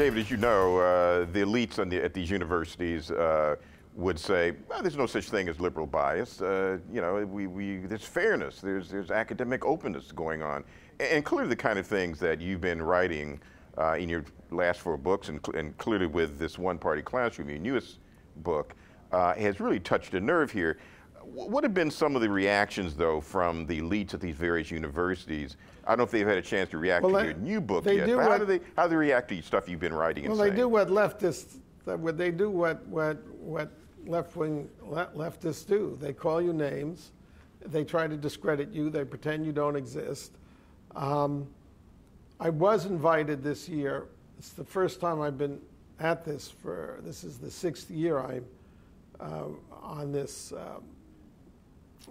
David, as you know, the elites at these universities would say, well, there's no such thing as liberal bias. You know, there's fairness, there's academic openness going on. And clearly the kind of things that you've been writing in your last 4 books and clearly with this one-party classroom, your newest book, has really touched a nerve here. What have been some of the reactions, though, from the elites at these various universities? I don't know if they've had a chance to react to your new book yet, but how do they react to stuff you've been writing and saying? Well, they do what leftists, they do what left-wing leftists do. They call you names. They try to discredit you. They pretend you don't exist. I was invited this year. It's the first time I've been at this this is the 6th year I'm on this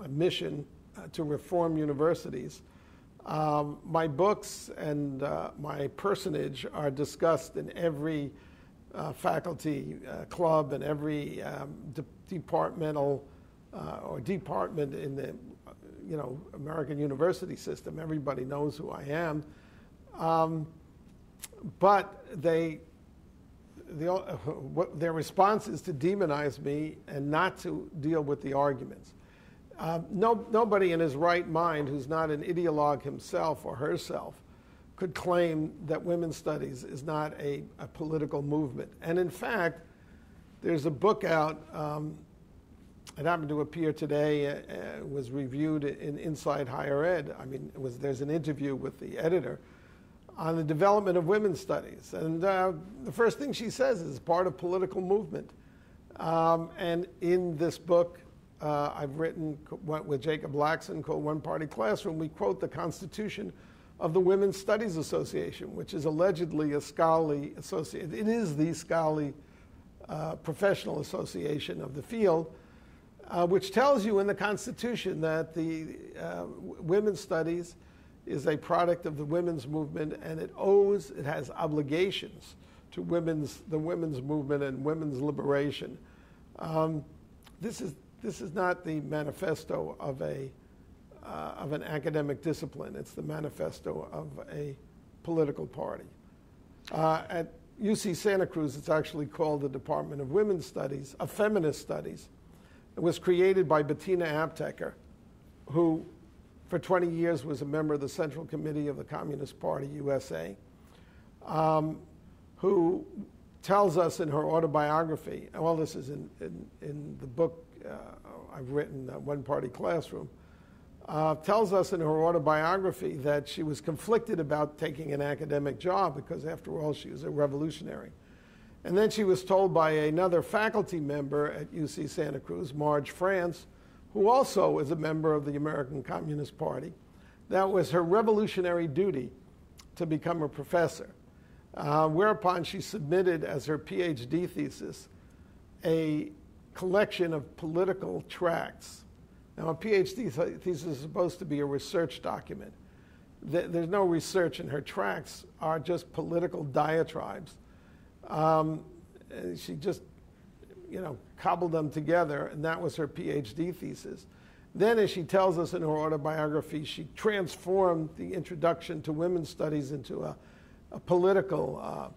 mission to reform universities. My books and my personage are discussed in every faculty club and every departmental or department in the American university system. Everybody knows who I am. But their response is to demonize me and not to deal with the arguments. Nobody in his right mind who's not an ideologue himself or herself could claim that women's studies is not a political movement. And in fact, there's a book out, it happened to appear today, it was reviewed in Inside Higher Ed. I mean, there's an interview with the editor on the development of women's studies. And the first thing she says is part of political movement. And in this book, I've written with Jacob Laxon called One Party Classroom. We quote the Constitution of the Women's Studies Association, which is allegedly a scholarly association. It is the scholarly professional association of the field, which tells you in the Constitution that the women's studies is a product of the women's movement, and it has obligations to the women's movement and women's liberation. This is not the manifesto of an academic discipline. It's the manifesto of a political party. At UC Santa Cruz, it's actually called the Department of Women's Studies, of Feminist Studies. It was created by Bettina Apteker, who for 20 years was a member of the Central Committee of the Communist Party USA, who tells us in her autobiography, and all this is in the book I've written, One Party Classroom, tells us in her autobiography that she was conflicted about taking an academic job because, after all, she was a revolutionary. And then she was told by another faculty member at UC Santa Cruz, Marge France, who also is a member of the American Communist Party, that was her revolutionary duty to become a professor. Whereupon she submitted as her PhD thesis a collection of political tracts. Now, a PhD thesis is supposed to be a research document. There's no research, and her tracts are just political diatribes. She just, cobbled them together, and that was her PhD thesis. Then, as she tells us in her autobiography, she transformed the introduction to women's studies into a political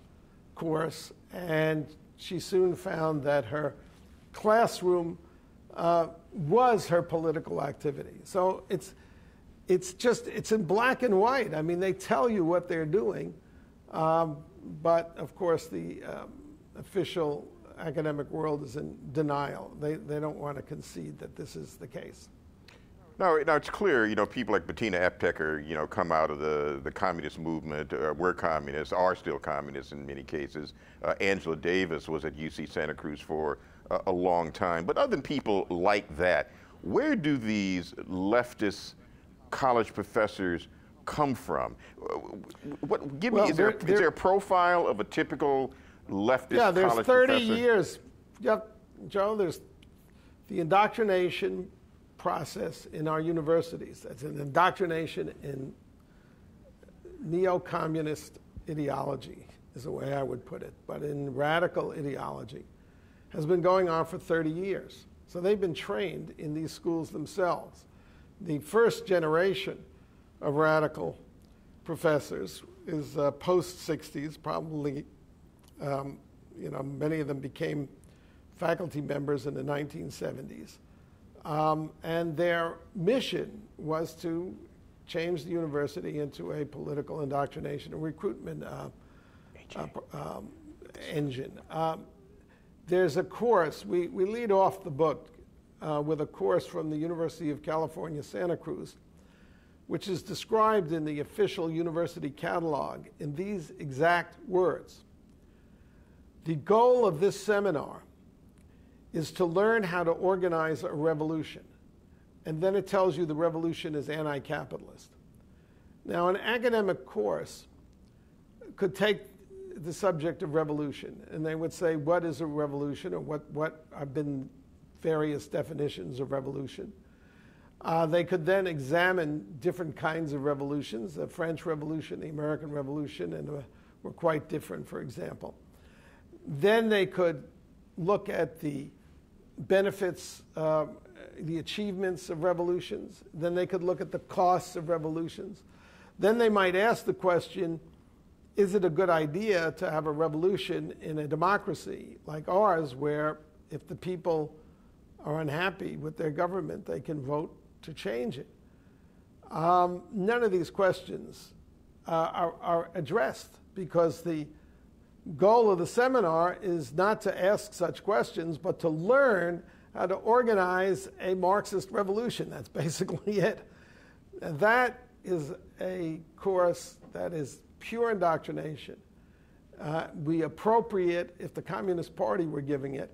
course, and she soon found that her classroom was her political activity. So it's in black and white. I mean, they tell you what they're doing, but of course the official academic world is in denial. They don't want to concede that this is the case. Now it's clear, people like Bettina Apteker, come out of the communist movement, were communists, are still communists in many cases. Angela Davis was at UC Santa Cruz for a long time. But other than people like that, where do these leftist college professors come from? Is there a profile of a typical leftist college professor? Yeah, there's 30 years. Yep, Joe, there's the indoctrination process in our universities. That's an indoctrination in neo-communist ideology, is the way I would put it, but in radical ideology, has been going on for 30 years. So they've been trained in these schools themselves. The first generation of radical professors is post-60s, probably You know, many of them became faculty members in the 1970s. And their mission was to change the university into a political indoctrination and recruitment engine. There's a course, we lead off the book with a course from the University of California, Santa Cruz, which is described in the official university catalog in these exact words. The goal of this seminar is to learn how to organize a revolution. And then it tells you the revolution is anti-capitalist. Now, an academic course could take the subject of revolution, and they would say, what is a revolution, or what have been various definitions of revolution. They could then examine different kinds of revolutions. The French Revolution, the American Revolution, and were quite different, for example. Then they could look at the benefits, the achievements of revolutions. Then they could look at the costs of revolutions. Then they might ask the question, is it a good idea to have a revolution in a democracy like ours, where if the people are unhappy with their government, they can vote to change it? None of these questions are addressed, because the goal of the seminar is not to ask such questions, but to learn how to organize a Marxist revolution. That's basically it. And that is a course that is pure indoctrination. We appropriate if the Communist Party were giving it,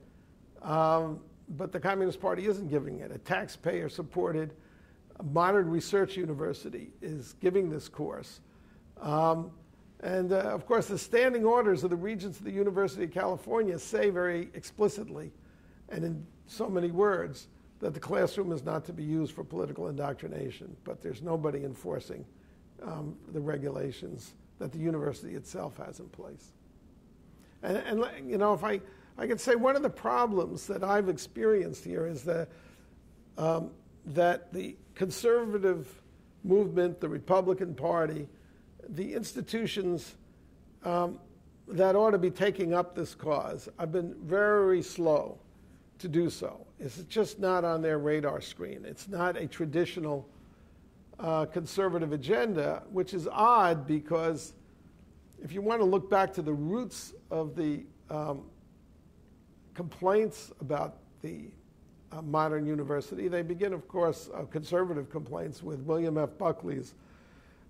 but the Communist Party isn't giving it. A taxpayer-supported modern research university is giving this course. Of course, the standing orders of the Regents of the University of California say very explicitly, and in so many words, that the classroom is not to be used for political indoctrination, but there's nobody enforcing the regulations that the university itself has in place. And you know, if I could say, one of the problems that I've experienced here is that the conservative movement, the Republican Party, the institutions that ought to be taking up this cause, I've been very slow to do so. It's just not on their radar screen. It's not a traditional conservative agenda, which is odd, because if you want to look back to the roots of the complaints about the modern university, they begin, of course, conservative complaints with William F. Buckley's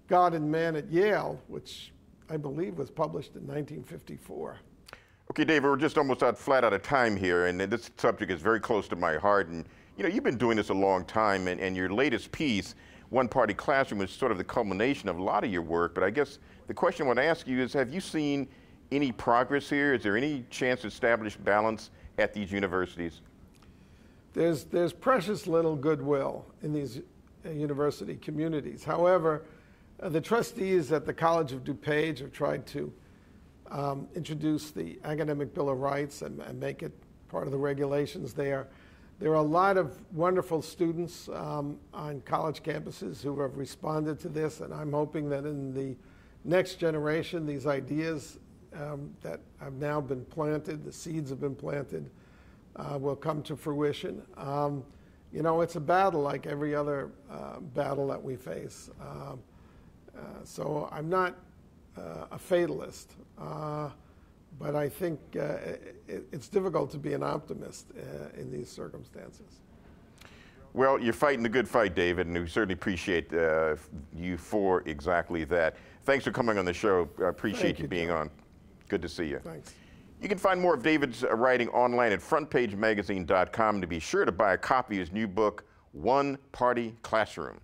God and Man at Yale, which I believe was published in 1954. Okay, David, we're just almost flat out of time here, and this subject is very close to my heart. And you know, you've been doing this a long time, and your latest piece, One Party Classroom, is sort of the culmination of a lot of your work. But I guess the question I want to ask you is, have you seen any progress here? Is there any chance to establish balance at these universities? There's precious little goodwill in these university communities. However, the trustees at the College of DuPage have tried to introduce the Academic Bill of Rights and make it part of the regulations there. There are a lot of wonderful students on college campuses who have responded to this, and I'm hoping that in the next generation, these ideas that have now been planted, the seeds have been planted, will come to fruition. You know, it's a battle like every other battle that we face. So I'm not a fatalist, but I think it's difficult to be an optimist in these circumstances. Well, you're fighting the good fight, David, and we certainly appreciate you for exactly that. Thanks for coming on the show. I appreciate you being on. Good to see you. Thanks. You can find more of David's writing online at frontpagemagazine.com. To be sure to buy a copy of his new book, One Party Classroom.